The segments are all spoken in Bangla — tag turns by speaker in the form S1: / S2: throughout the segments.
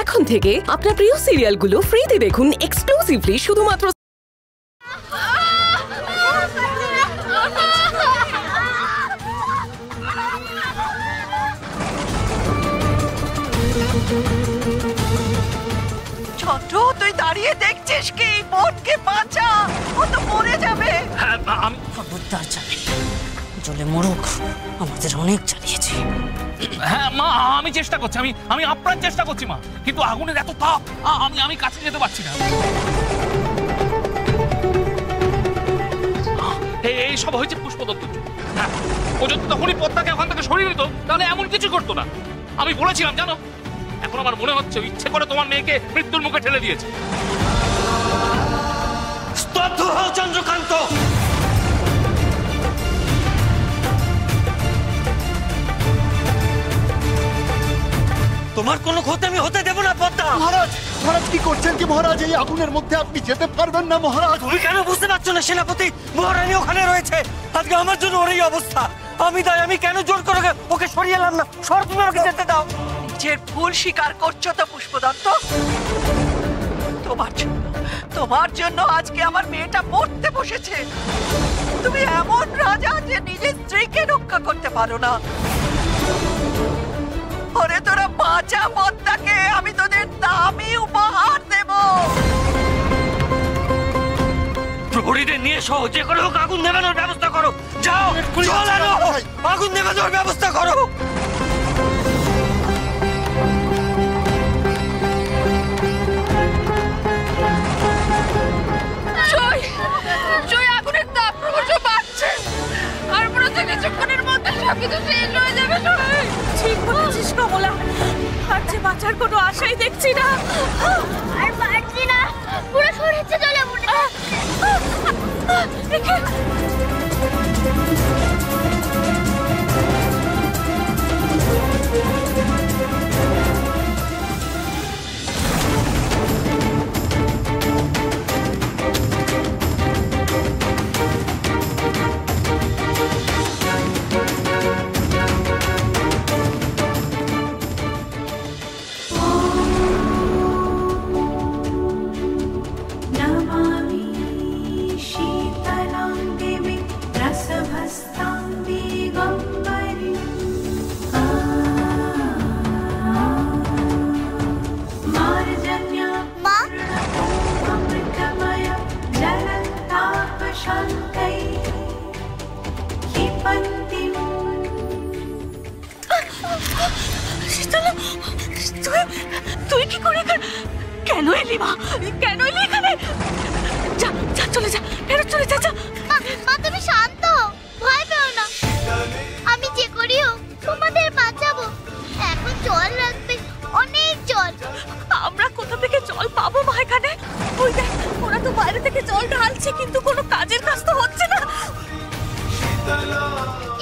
S1: এখন থেকে আপনার প্রিয় সিরিয়ালগুলো ফ্রিতে দেখুন এক্সক্লুসিভলি শুধুমাত্র
S2: ছোট। তুই দাঁড়িয়ে দেখছিস কি? বোনকে বাঁচা, ও তো মরে যাবে।
S3: হ্যাঁ আমি খবরদার যাবে, জলে মরুক, আমাদের অনেক জ্বালিয়েছে। হ্যাঁ মা, আমি চেষ্টা করছি, আমি আপ্রাণ চেষ্টা করছি মা, কিন্তু আগুনের এত তাপ, আমি কাছে যেতে পারছি না। এই সব হয়েছে পুষ্পদত্ত। হ্যাঁ, ও যদি তখনই পদ্মাকে ওখান থেকে সরিয়ে দিত তাহলে এমন কিছু করতো না। আমি বলেছিলাম জানো, এখন আমার মনে হচ্ছে ইচ্ছে করে তোমার মেয়েকে মৃত্যুর মুখে ঠেলে দিয়েছে। স্তব্ধ হও চন্দ্রকান্ত। তোমার কোনো ক্ষতি আমি হতে দেব না পদ্মা।
S4: মহারাজ, মহারাজ কি করছেন কি মহারাজ? এই আগুনের মধ্যে আপনি যেতে পারবেন না মহারাজ।
S3: তুমি কেন বুঝতে পারছো না সেনাপতি? মহারানী ওখানে রয়েছে, আজকে আমার জন্য ওর এই অবস্থা। আমি কেন জোর করে ওকে সরিয়ে এলাম না? সর, তুমি আমাকে যেতে দাও।
S2: নিজের ভুল স্বীকার করছো তো পুষ্পদত্ত? তোমার জন্য আজকে আমার মেয়েটা মরতে বসেছে। তুমি এমন রাজা যে নিজের স্ত্রীকে রক্ষা করতে পারো না। ওরে তোরা বাঁচা পদ্মাকে, আমি তোদের দামি উপহার দেব।
S3: প্রহরীদের নিয়ে এসো, যে করে হোক আগুন নেভানোর ব্যবস্থা করো। যাও, আগুন নেভানোর ব্যবস্থা করো।
S5: আগুনের তাপ ক্রমশ বাড়ছে, আর মনে হচ্ছে কিছুক্ষণের মধ্যে সবকিছু শেষ হয়ে যাবে। ঠিক বলেছিস কমলা, আর যে বাঁচার কোনো আশাই দেখছি না।
S6: আর পারছি না, পুরো সরেছে চলে মনে
S5: তুই কি করে কেন এলি মা? কেন এলি এখানে? যা যা, চলে যা, ফেরত চলে যা।
S6: মা তুমি শান্ত, ভয় পেও না, আমি যে করি হোক তোমাদের বাঁচাবো। এখন জল লাগবে, অনেক জল।
S5: আমরা কোথা থেকে জল পাবো মা এখানে? ওই দেখ, ওরা তো বাইরে থেকে জল ঢালছে, কিন্তু কোনো কাজের কাজ তো হচ্ছে না।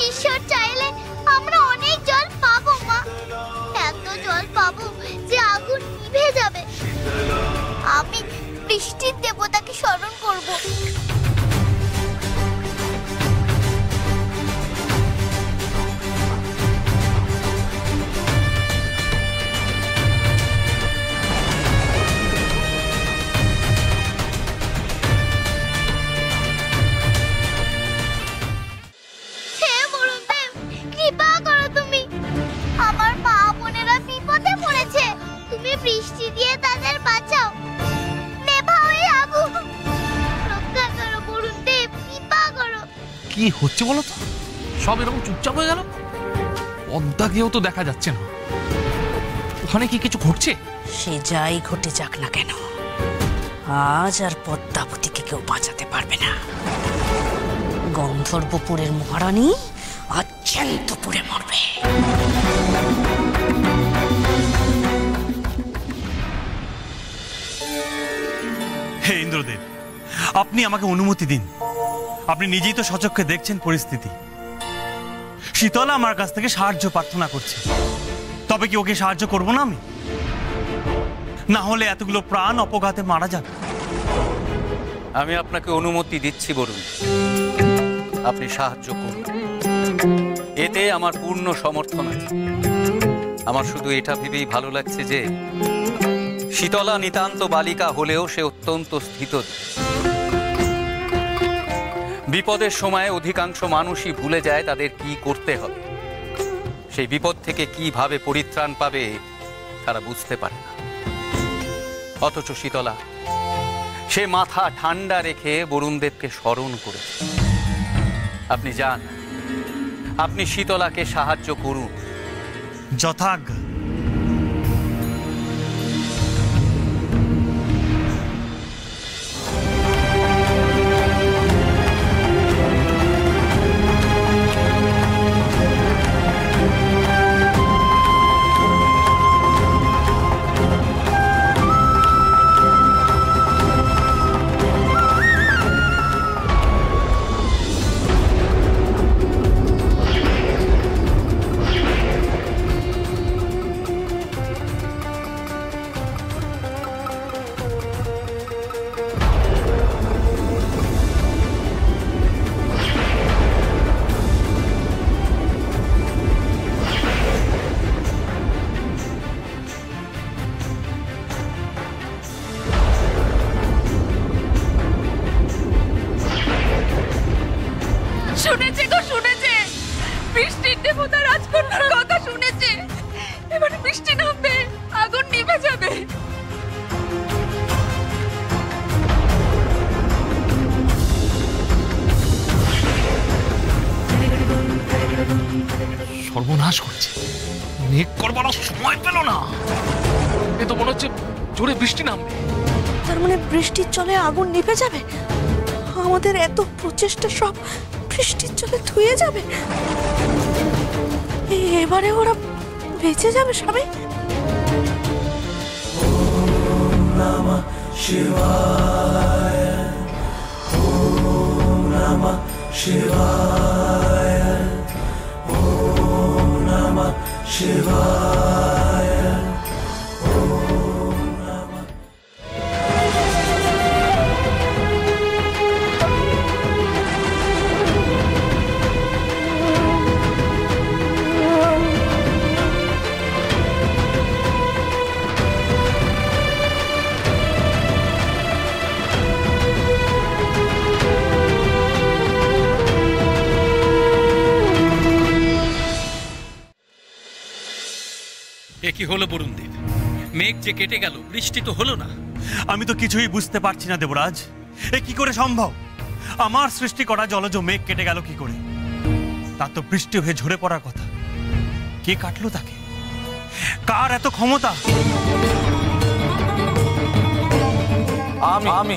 S6: ঈশ্বর চাইলে আমরা অনেক জল পাবো মা, এত জল পাবো যে আগুন নিভে যাবে। আমি বৃষ্টির দেবতাকে স্মরণ করব। কৃপা করো তুমি, আমার মা বোনেরা বিপদে পড়েছে, তুমি বৃষ্টি দিয়ে তাদের বাঁচাও, নেভাও এই আগুন, রক্ষা করো বরুণ দেব, কৃপা করো।
S7: কি হচ্ছে বলো তো? সব এরকম চুপচাপ হয়ে গেল, পদ্মাকেও তো দেখা যাচ্ছে না। ওখানে কি কিছু ঘটছে?
S3: সে যাই ঘটে যাক না কেন, আজ আর পদ্মাবতীকে কেউ বাঁচাতে পারবে না। গন্ধর্বপুরের মহারানী আজ জ্যান্ত পুড়ে মরবে।
S8: হে ইন্দ্রদেব, আপনি আমাকে অনুমতি দিন। আপনি নিজেই তো সচক্ষে দেখছেন পরিস্থিতি। শীতলা আমার কাছ থেকে সাহায্য প্রার্থনা করছে, তবে কি ওকে সাহায্য করব না আমি? না হলে এতগুলো প্রাণ অপঘাতে মারা যাবে।
S9: আমি আপনাকে অনুমতি দিচ্ছি বরুণ, আপনি সাহায্য করুন, এতে আমার পূর্ণ সমর্থন আছে। আমার শুধু এটা ভেবেই ভালো লাগছে যে শীতলা নিতান্ত বালিকা হলেও সে অত্যন্ত স্থিত। বিপদের সময় অধিকাংশ মানুষই ভুলে যায় তাদের কি করতে হবে। সেই বিপদ থেকে কিভাবে পরিত্রাণ পাবে তারা বুঝতে পারে না। অথচ শীতলা সে মাথা ঠান্ডা রেখে বরুণদেবকে স্মরণ করেছে। আপনি যান, আপনি শীতলাকে সাহায্য করুন।
S8: যথাজ্ঞা।
S5: শুনেছে গো, শুনেছে। বৃষ্টির দেবতা রাজকন্যার কথা শুনেছে। এবার বৃষ্টি নামবে, আগুন নিভে যাবে।
S7: সর্বনাশ করেছে, মেঘ করবার আর সময় পেল না। এ তো মনে হচ্ছে জোরে বৃষ্টি নামবে।
S1: তার মানে বৃষ্টির জলে আগুন নিভে যাবে? আমাদের এত প্রচেষ্টা সব বৃষ্টির জলে ধুয়ে যাবে? এবারে ওরা বেঁচে যাবে সবাই? ওম নমঃ শিবায়, ওম নমঃ শিবায়, ওম নমঃ শিবায়, ওম নমঃ।
S9: এ কি হলো বরুণদেব? মেঘ যে কেটে গেল, বৃষ্টি তো হলো না।
S8: আমি তো কিছুই বুঝতে পারছি না দেবরাজ, এ কি করে সম্ভব? আমার সৃষ্টি করা জলজ মেঘ কেটে গেল কি করে? তার তো বৃষ্টি হয়ে ঝরে পড়ার কথা। কে কাটলো তাকে? কার এত ক্ষমতা?
S3: আমি